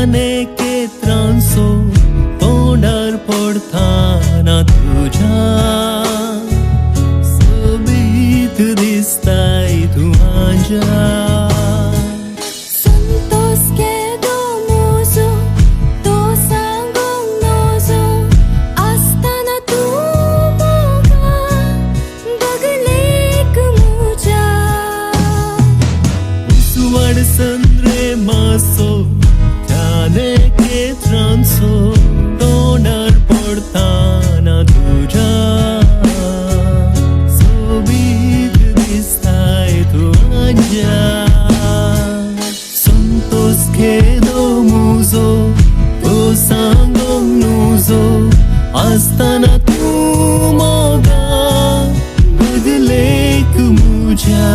जाने के त्रांसो तोंडार पडताना तुझ्या सोबीत दिसताय तू माझ्या Sandre maso जाने के त्रांसो तोंडार पडताना तुझ्या सोबीत दिसताय तू माझ्या संतोष खेदो मुजो तो सांगो नुजो असताना तू मोगा बदलेक मुझ्या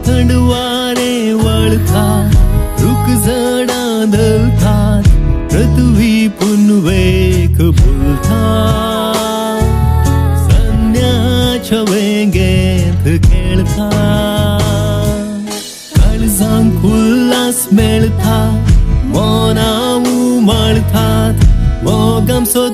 थंडवारे वळतात रुख झाडां धलतात पृथ्वी पुनवेक फुलतात संध्याच्या वेगेंत खेळतात काळजांक उल्हास मेळता मनां उमळतात मोग आमचो